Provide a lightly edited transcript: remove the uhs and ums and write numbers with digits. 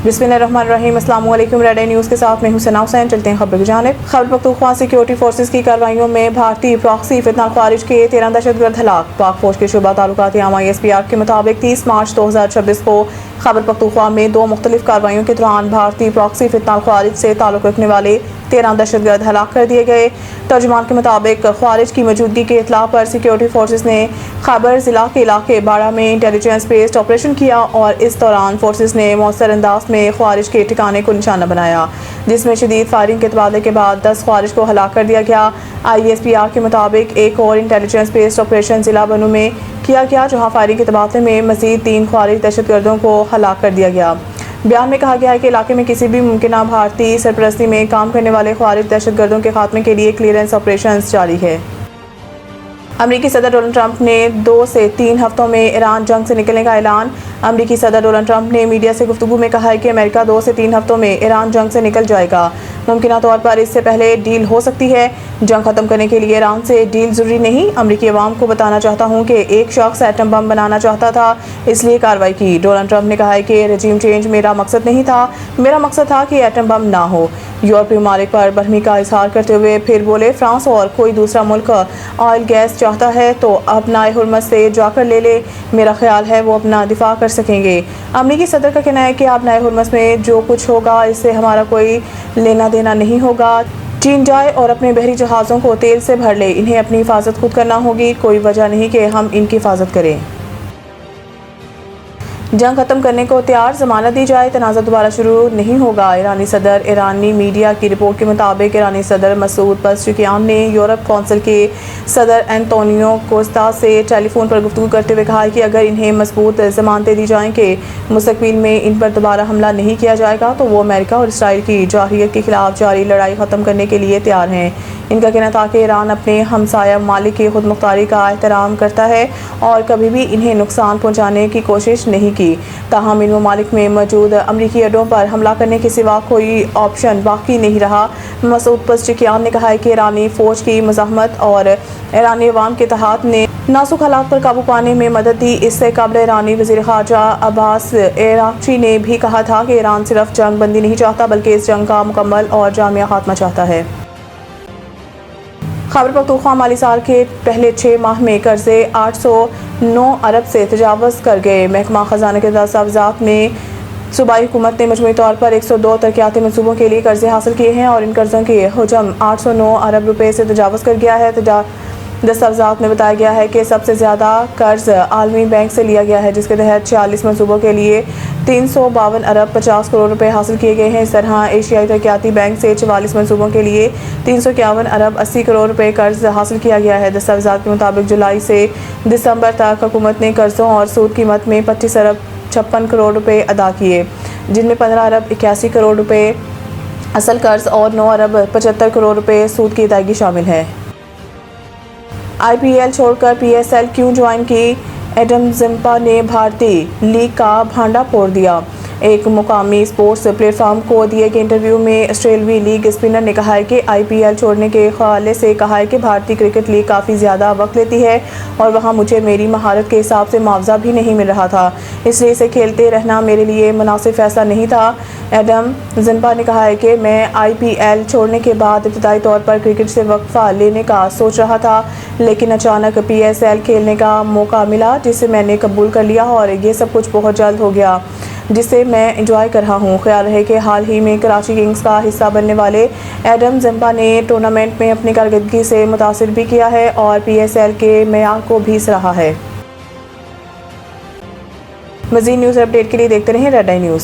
बिस्मिल्लाहिर्रहमानिर्रहीम। अस्सलाम वालेकुम। रेड आई न्यूज़ के साथ मैं हूं सना हुसैन। चलते हैं खबर की जानिब। खैबर पख्तूनख्वा सिक्योरिटी फोर्सेस की कार्रवाइयों में भारतीय प्रॉक्सी फितना खारिज के 13 दहशतगर्द हलाक। पाक फौज के शुबा ताल्लुकात ISPR के मुताबिक 30 मार्च 2026 को खैबर पख्तूनख्वा में 2 मुख्तलिफ कार्रवाइयों के दौरान भारतीय प्रॉक्सी फितना खारिज से ताल्लुक रखने वाले 13 दहशतगर्द हलाक कर दिए गए। तर्जुमान के मुताबिक खारिज की मौजूदगी के इत्तला पर सिक्योरिटी फोर्सेस ने खैबर जिला के इलाके बाड़ा में इंटेलिजेंस बेस्ड ऑपरेशन किया और इस दौरान फोर्सेस ने मौसर अंदाज में ख्वारिज के ठिकाने को निशाना बनाया, जिसमें शदीद फायरिंग के तबादले के बाद 10 ख्वारिज को हलाक कर दिया गया। ISPR के मुताबिक एक और इंटेलिजेंस बेस्ड ऑपरेशन जिला बनू में किया गया, जहां फायरिंग के तबादले में मजीद 3 ख्वारिज दहशतगर्दों को हलाक कर दिया गया। बयान में कहा गया है कि इलाके में किसी भी मुमकिन भारतीय सरपरस्ती में काम करने वाले ख्वारिज दहशतगर्दों के खात्मे के लिए क्लियरेंस ऑपरेशन जारी है। अमरीकी सदर डोनाल्ड ट्रंप ने 2 से 3 हफ्तों में ईरान जंग से निकलने का ऐलान। अमरीकी सदर डोनाल्ड ट्रंप ने मीडिया से गुफ्तगू में कहा है कि अमेरिका 2 से 3 हफ्तों में ईरान जंग से निकल जाएगा। मुमकिन तौर पर इससे पहले डील हो सकती है। जंग खत्म करने के लिए ईरान से डील जरूरी नहीं। अमरीकी अवाम को बताना चाहता हूँ कि एक शख्स एटम बम बनाना चाहता था, इसलिए कार्रवाई की। डोनाल्ड ट्रंप ने कहा है कि रजीम चेंज मेरा मकसद नहीं था, मेरा मकसद था कि एटम बम ना हो। यूरोपीय ममालिक पर बरहमी का इजहार करते हुए फिर बोले, फ्रांस और कोई दूसरा मुल्क ऑयल गैस चाहता है तो अपना हुर्मत से जाकर ले ले, मेरा ख्याल है वो अपना दिफा कर सकेंगे। अमरीकी सदर का कहना है कि अपना हुर्मत में जो कुछ होगा इससे हमारा कोई लेना देना नहीं होगा। चीन जाए और अपने बहरी जहाज़ों को तेल से भर ले, इन्हें अपनी हिफाजत खुद करना होगी, कोई वजह नहीं कि हम इनकी हिफाजत करें। जंग खत्म करने को तैयार, जमानत दी जाए, तनाज़ा दोबारा शुरू नहीं होगा। ईरानी सदर। ईरानी मीडिया की रिपोर्ट के मुताबिक ईरानी सदर मसूद पेज़ेश्कियान ने यूरोप कौंसिल के सदर एंटोनियो कोस्टा से टेलीफोन पर गुफ्तगू करते हुए कहा कि अगर इन्हें मजबूत जमानतें दी जाएं कि मुस्तकबिल में इन पर दोबारा हमला नहीं किया जाएगा तो वो अमेरिका और इसराइल की जारहियत के खिलाफ जारी लड़ाई ख़त्म करने के लिए तैयार हैं। इनका कहना था कि ईरान अपने हमसाया ममालिक की खुद मुख्तारी का एहतराम करता है और कभी भी इन्हें नुकसान पहुँचाने की कोशिश नहीं की। ताहम इन ममालिक में मौजूद अमरीकी अड्डों पर हमला करने के सिवा कोई ऑप्शन बाकी नहीं रहा। मसूद पेज़ेश्कियान ने कहा है कि ईरानी फ़ौज की मज़ाहमत और ईरानी अवाम के इत्तेहाद ने नाजुक हालात पर काबू पाने में मदद दी। इससे कबल ईरानी वज़ीर ख़ारजा अब्बास अराग़ची ने भी कहा था कि ईरान सिर्फ जंग बंदी नहीं चाहता बल्कि इस जंग का मुकम्मल और जामिया खात्मा चाहता है। खैबर पख्तूनख्वा माली साल के पहले 6 माह में कर्जे 809 अरब से तजावज़ कर गए। महकमा ख़जाना के दस्तावेज़ात में सूबाई हुकूमत ने मजमूई तौर पर 102 तरक्याती मनसूबों के लिए कर्जे हासिल किए हैं और इन कर्ज़ों की हजम 809 अरब रुपए से तजावज़ कर गया है। दस्तावेज़ात में बताया गया है कि सबसे ज़्यादा कर्ज आलमी बैंक से लिया गया है, जिसके तहत 46 मनसूबों के लिए 352 अरब 50 करोड़ रुपए हासिल किए गए हैं। इस तरह एशियाई तरक्याती बैंक से 44 मनसूबों के लिए 351 अरब 80 करोड़ रुपए कर्ज हासिल किया गया है। दस्तावेज़ात के मुताबिक जुलाई से दिसंबर तक हुकूमत ने कर्ज़ों और सूद कीमत में 25 अरब 56 करोड़ रुपए अदा किए, जिनमें 15 अरब 81 करोड़ रुपए असल कर्ज और 9 अरब 75 करोड़ रुपए सूद की अदायगी शामिल है। IPL छोड़कर PSL क्यों ज्वाइन की? एडम ज़िम्पा ने भारतीय लीग का भांडा फोड़ दिया। एक मुकामी स्पोर्ट्स प्लेटफॉर्म को दिए गए इंटरव्यू में ऑस्ट्रेलियाई लीग स्पिनर ने कहा है कि IPL छोड़ने के हवाले से कहा है कि भारतीय क्रिकेट लीग काफ़ी ज़्यादा वक्त लेती है और वहाँ मुझे मेरी महारत के हिसाब से मुआवजा भी नहीं मिल रहा था, इसलिए इसे खेलते रहना मेरे लिए मुनासिब फैसला नहीं था। एडम ज़िम्पा ने कहा है कि मैं IPL छोड़ने के बाद इब्तदाई तौर पर क्रिकेट से वक्फा लेने का सोच रहा था, लेकिन अचानक PSL खेलने का मौका मिला जिसे मैंने कबूल कर लिया और ये सब कुछ बहुत जल्द हो गया, जिसे मैं एंजॉय कर रहा हूँ। ख्याल है कि हाल ही में कराची किंग्स का हिस्सा बनने वाले एडम ज़िम्पा ने टूर्नामेंट में अपनी कारकर्दगी से मुतासिर भी किया है और PSL के मेयार को भी सराहा है। मज़ीद न्यूज़ अपडेट के लिए देखते रहें रेड आई न्यूज़।